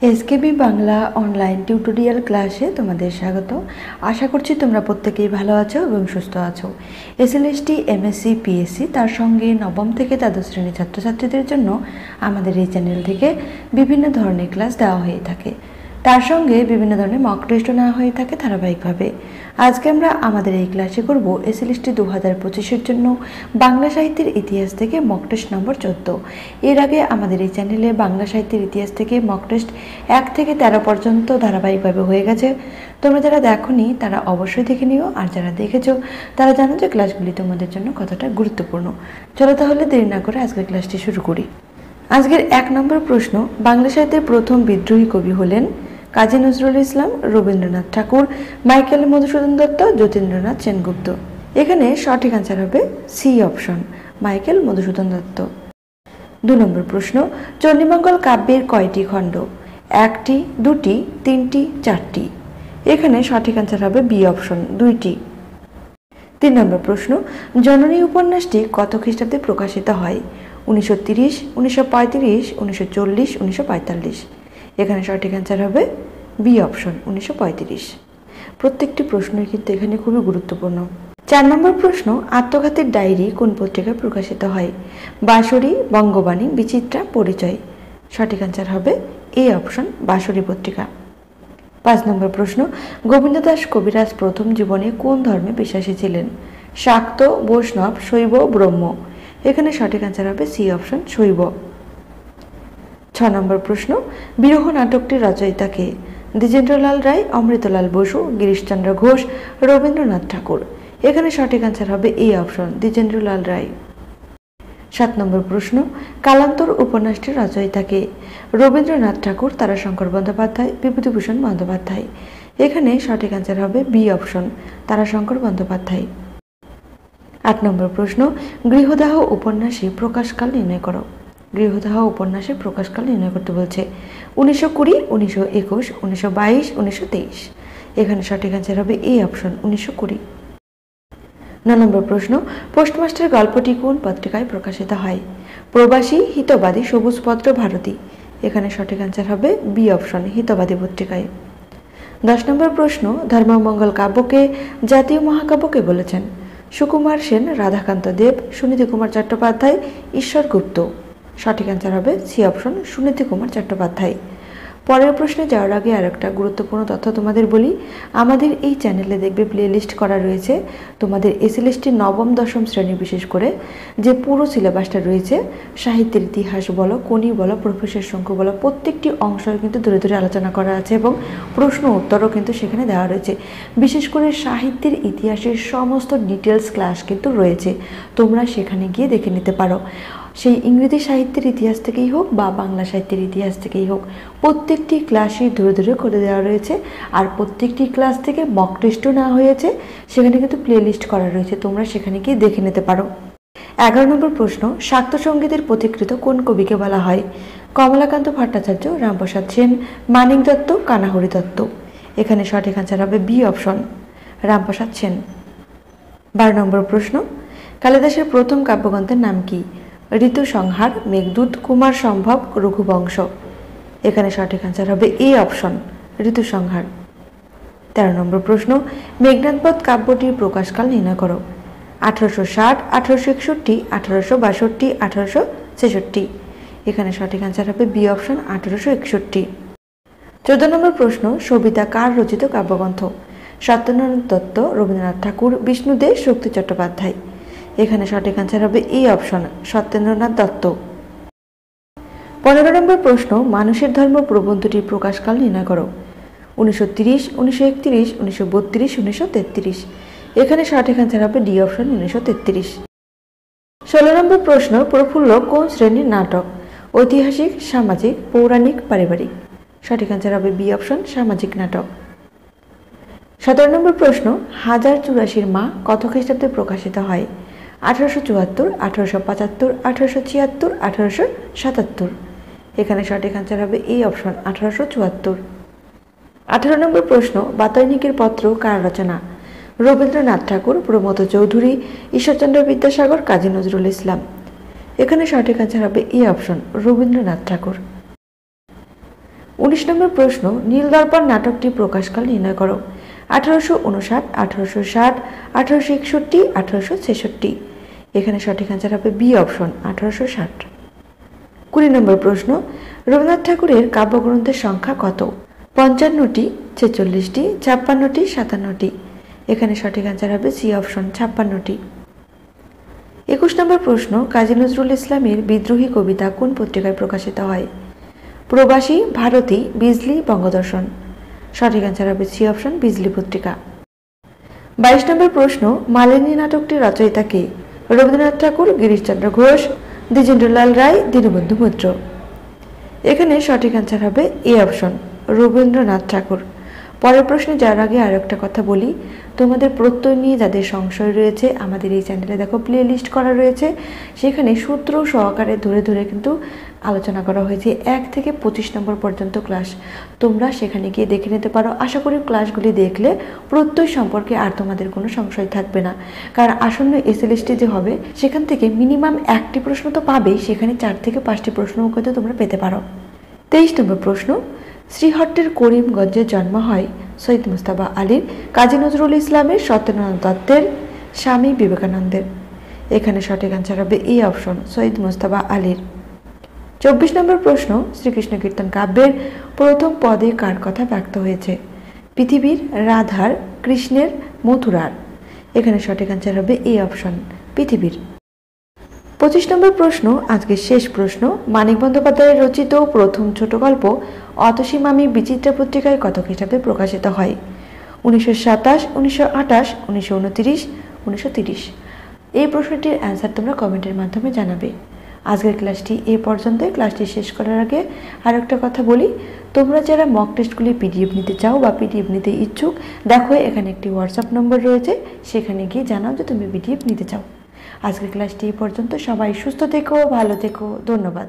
SKB Bangla online tutorial ক্লাসে তোমাদের স্বাগত। আশা করছি তোমরা প্রত্যেকেই ভালো আছো এবং সুস্থ আছো। এসএলএসটি, এমএসসি, পিএসসি তার সঙ্গে নবম থেকে দ্বাদশ শ্রেণীর ছাত্রছাত্রীদের জন্য আমাদের এই চ্যানেল থেকে বিভিন্ন ধরনের ক্লাস দেওয়া হয়ে থাকে। তার সঙ্গে বিভিন্ন ধরনের মক টেস্টও নেওয়া হয়ে থাকে ধারাবাহিকভাবে। আজকে আমরা আমাদের এই ক্লাসে করব এসএলএসটি 2025-এর জন্য বাংলা সাহিত্যের ইতিহাস থেকে মক টেস্ট নম্বর 14। এর আগে আমাদের এই চ্যানেলে বাংলা সাহিত্যের ইতিহাস থেকে মক টেস্ট 1 থেকে 13 পর্যন্ত ধারাবাহিকভাবে হয়ে গেছে। তোমরা যারা দেখোনি তারা অবশ্যই দেখে নিও, আর যারা দেখেছো তারা জানো যে ক্লাসগুলি তোমাদের জন্য কতটা গুরুত্বপূর্ণ। চলো তাহলে দেরি না করে আজকের ক্লাসটি শুরু করি। আজকের 1 নম্বর প্রশ্ন, বাংলা সাহিত্যের প্রথম বিদ্রোহী কবি হলেন কাজী নজরুল ইসলাম, রবীন্দ্রনাথ ঠাকুর, মাইকেল মধুসূদন দত্ত, যতীন্দ্রনাথ সেনগুপ্ত। এখানে সঠিক আনসার হবে C option, Michael Madhusudan Dutt. 2 নম্বর প্রশ্ন, চণ্ডীমঙ্গল কাব্যের কয়টি খণ্ড? 1টি, 2টি, 3টি, 4টি। এখানে সঠিক আনসার হবে বি অপশন, 2টি। 3 নম্বর প্রশ্ন, জননী উপন্যাসটি কত খ্রিস্টাব্দে প্রকাশিত হয়? 1930, 1935, 1940, 1945। এখানে সঠিক অ্যান্সার হবে বি অপশন, 1935। প্রত্যেকটি প্রশ্নই কিন্তু এখানে খুবই গুরুত্বপূর্ণ। 4 নম্বর প্রশ্ন, আত্মঘাতের ডায়েরি কোন পত্রিকায় প্রকাশিত হয়? বাঁশরী, বঙ্গবাণী, বিচিত্রা, পরিচয়। সঠিক অ্যান্সার হবে এ অপশন, বাঁশরী পত্রিকা। 5 নম্বর প্রশ্ন, গোবিন্দ দাস কবিরাজ প্রথম জীবনে কোন ধর্মে বিশ্বাসী ছিলেন? শাক্ত, বৈষ্ণব, শৈব, ব্রহ্ম। এখানে সঠিক অ্যান্সার হবে সি অপশন, শৈব। 6 নম্বর প্রশ্ন, বিরহ নাটকটির রচয়িতা কে? দ্বিজেন্দ্রলাল রায়, অমৃতলাল বসু, গিরিশচন্দ্র ঘোষ, রবীন্দ্রনাথ ঠাকুর। এখানে সঠিক অ্যান্সার হবে এ অপশন, দ্বিজেন্দ্রলাল রায়। 7 নম্বর প্রশ্ন, কালান্তর উপন্যাসটির রচয়িতা কে? রবীন্দ্রনাথ ঠাকুর, তারাশঙ্কর বন্দ্যোপাধ্যায়, বিভূতিভূষণ বন্দ্যোপাধ্যায়। এখানে সঠিক অ্যান্সার হবে বি অপশন, তারাশঙ্কর বন্দ্যোপাধ্যায়। 8 নম্বর প্রশ্ন, গৃহদাহ উপন্যাসে প্রকাশকাল নির্ণয় করো। গৃহদাহ উপন্যাসের প্রকাশকাল নির্ণয় করতে বলছে। 1920, 1921, 1922, 1923। এখানে সঠিক অ্যান্সার হবে এ অপশন, 1920। 9 নম্বর প্রশ্ন, পোস্টমাস্টার গল্পটি কোন পত্রিকায় প্রকাশিত হয়? প্রবাসী, হিতবাদী, সবুজপত্র, ভারতী। এখানে সঠিক অ্যান্সার হবে বি অপশন, হিতবাদী পত্রিকায়। 10 নম্বর প্রশ্ন, ধর্মমঙ্গল কাব্যকে জাতীয় মহাকাব্যকে বলেছেন? সুকুমার সেন, রাধাকান্ত দেব, সুনীতি কুমার চট্টোপাধ্যায়, ঈশ্বর গুপ্ত। সঠিক অ্যান্সার হবে সি অপশন, সুনীতি কুমার চট্টোপাধ্যায়। পরের প্রশ্নে যাওয়ার আগে আর একটা গুরুত্বপূর্ণ তথ্য তোমাদের বলি। আমাদের এই চ্যানেলে দেখবে প্লে লিস্ট করা রয়েছে তোমাদের এসএলএসটি নবম দশম শ্রেণী বিশেষ করে যে পুরো সিলেবাসটা রয়েছে, সাহিত্যের ইতিহাস বলো, কোনি বলো, প্রফেসর শঙ্কু বলো, প্রত্যেকটি অংশ কিন্তু ধরে ধরে আলোচনা করা আছে এবং প্রশ্ন উত্তরও কিন্তু সেখানে দেওয়া রয়েছে। বিশেষ করে সাহিত্যের ইতিহাসের সমস্ত ডিটেলস ক্লাস কিন্তু রয়েছে, তোমরা সেখানে গিয়ে দেখে নিতে পারো। সেই ইংরেজি সাহিত্যের ইতিহাস থেকেই হোক বা বাংলা সাহিত্যের ইতিহাস থেকেই হোক, প্রত্যেকটি ক্লাসই ধরে ধরে করে দেওয়া রয়েছে। আর প্রত্যেকটি ক্লাস থেকে মক টেস্টও নেওয়া হয়েছে, সেখানে কিন্তু প্লে লিস্ট করা রয়েছে, তোমরা সেখানে গিয়ে দেখে নিতে পারো। 11 নম্বর প্রশ্ন, শাক্ত সঙ্গীতের পথিকৃৎ কোন কবিকে বলা হয়? কমলাকান্ত ভট্টাচার্য, রামপ্রসাদ সেন, মানিক দত্ত, কানাহরি দত্ত। এখানে সঠিক আনসার হবে বি অপশন, রামপ্রসাদ সেন। 12 নম্বর প্রশ্ন, কালিদাসের প্রথম কাব্যগ্রন্থের নাম কি? ঋতু সংহার, মেঘদূত, কুমার সম্ভব, রঘুবংশ। এখানে সঠিক আনসার হবে এ অপশন, ঋতু সংহার। 13 নম্বর প্রশ্ন, মেঘনাদবধ কাব্যটির প্রকাশকাল নির্ণয় করো। 1860, 1861, 1862, 1866। এখানে সঠিক আনসার হবে বি অপশন, 1861। 14 নম্বর প্রশ্ন, সবিতা কার রচিত কাব্যগ্রন্থ? সত্যেন্দ্রনাথ দত্ত, রবীন্দ্রনাথ ঠাকুর, বিষ্ণু দে, শক্তি চট্টোপাধ্যায়। এখানে সঠিক আনসার হবে এই অপশন, সত্যেন্দ্রনাথ দত্ত। 15 নম্বর প্রশ্ন, মানুষের ধর্ম প্রবন্ধটির প্রকাশকাল নির্ণয় করো। 1930, 1931, 1932, 1933। এখানে সঠিক আনসার হবে ডি অপশন, 1933। 16 নম্বর প্রশ্ন, প্রফুল্ল কোন শ্রেণীর নাটক? ঐতিহাসিক, সামাজিক, পৌরাণিক, পারিবারিক। সঠিক আনসার হবে বি অপশন, সামাজিক নাটক। 17 নম্বর প্রশ্ন, 1084 মা কত খ্রিস্টাব্দে প্রকাশিত হয়? 1874, 1875, 1876, 1877। এখানে সঠিক আনসার হবে এই অপশন, 1874। 18 নম্বর প্রশ্ন, বাতায়নিকের পত্র কার রচনা? রবীন্দ্রনাথ ঠাকুর, প্রমথ চৌধুরী, ঈশ্বরচন্দ্র বিদ্যাসাগর, কাজী নজরুল ইসলাম। এখানে সঠিক আনসার হবে এই অপশন, রবীন্দ্রনাথ ঠাকুর। 19 নম্বর প্রশ্ন, নীলদর্পণ নাটকটি প্রকাশকাল নির্ণয় করো। 1859, 1860, 1861, 1866। এখানে সঠিক আনসার হবে বি অপশন 1860। 20 নম্বর প্রশ্ন, রবীন্দ্রনাথ ঠাকুরের কাব্যগ্রন্থের সংখ্যা কত? 55টি, 46টি, 56টি, 57টি। এখানে সঠিক আনসার হবে সি অপশন 56টি। 21 নম্বর প্রশ্ন, কাজী নজরুল ইসলামের বিদ্রোহী কবিতা কোন পত্রিকায় প্রকাশিত হয়? প্রবাসী, ভারতী, বিজলি, বঙ্গদর্শন। সঠিক আনসার হবে সি অপশন বিজলি পত্রিকা। 22 নম্বর প্রশ্ন, মালিনী নাটকটির রচয়িতা কে? রবীন্দ্রনাথ ঠাকুর, গিরিশচন্দ্র ঘোষ, দ্বিজেন্দ্রলাল রায়, দীনবন্ধু মিত্র। এখানে সঠিক আনসার হবে এ অপশন রবীন্দ্রনাথ ঠাকুর। পরের প্রশ্নে যাওয়ার আগে আরও একটা কথা বলি, তোমাদের প্রত্যয় নিয়ে যাদের সংশয় রয়েছে আমাদের এই চ্যানেলে দেখো প্লে লিস্ট করা রয়েছে, সেখানে সূত্র সহকারে ধরে ধরে কিন্তু আলোচনা করা হয়েছে 1 থেকে 25 নম্বর পর্যন্ত ক্লাস। তোমরা সেখানে গিয়ে দেখে নিতে পারো। আশা করি ক্লাসগুলি দেখলে প্রত্যয় সম্পর্কে আর তোমাদের কোনো সংশয় থাকবে না। কারণ আসন্ন এসএলএসটি যে হবে সেখান থেকে মিনিমাম 1টি প্রশ্ন তো পাবেই, সেখানে 4 থেকে 5টি প্রশ্নও কিন্তু তোমরা পেতে পারো। 23 নম্বর প্রশ্ন, শ্রীহট্টের করিমগঞ্জে জন্ম হয় সৈয়দ মুজতবা আলীর, কাজী নজরুল ইসলামের, সত্যেন্দ্রনাথ দত্তের, স্বামী বিবেকানন্দের। এখানে সঠিক আনসার হবে এ অপশন সৈয়দ মুজতবা আলীর। 24 নম্বর প্রশ্ন, শ্রীকৃষ্ণ কীর্তন কাব্যের প্রথম পদে কার কথা ব্যক্ত হয়েছে? পৃথিবীর, রাধার, কৃষ্ণের, মথুরার। এখানে সঠিক আনসার হবে এ অপশন পৃথিবীর। 25 নম্বর প্রশ্ন, আজকের শেষ প্রশ্ন, মানিক বন্দ্যোপাধ্যায়ের রচিত প্রথম ছোট গল্প অতসী মামি বিচিত্রা পত্রিকায় কত খ্রিস্টাব্দে প্রকাশিত হয়? 1927, 1928, 1929, 1930। এই প্রশ্নটির অ্যান্সার তোমরা কমেন্টের মাধ্যমে জানাবে। আজকের ক্লাসটি এ পর্যন্ত। ক্লাসটি শেষ করার আগে আর একটা কথা বলি, তোমরা যারা মক টেস্টগুলি পিডিএফ নিতে চাও বা পিডিএফ নিতে ইচ্ছুক, দেখো এখানে একটি হোয়াটসঅ্যাপ নম্বর রয়েছে, সেখানে গিয়ে জানাও যে তুমি পিডিএফ নিতে চাও। আজকের ক্লাসটি এই পর্যন্ত। সবাই সুস্থ থেকো, ভালো থেকো, ধন্যবাদ।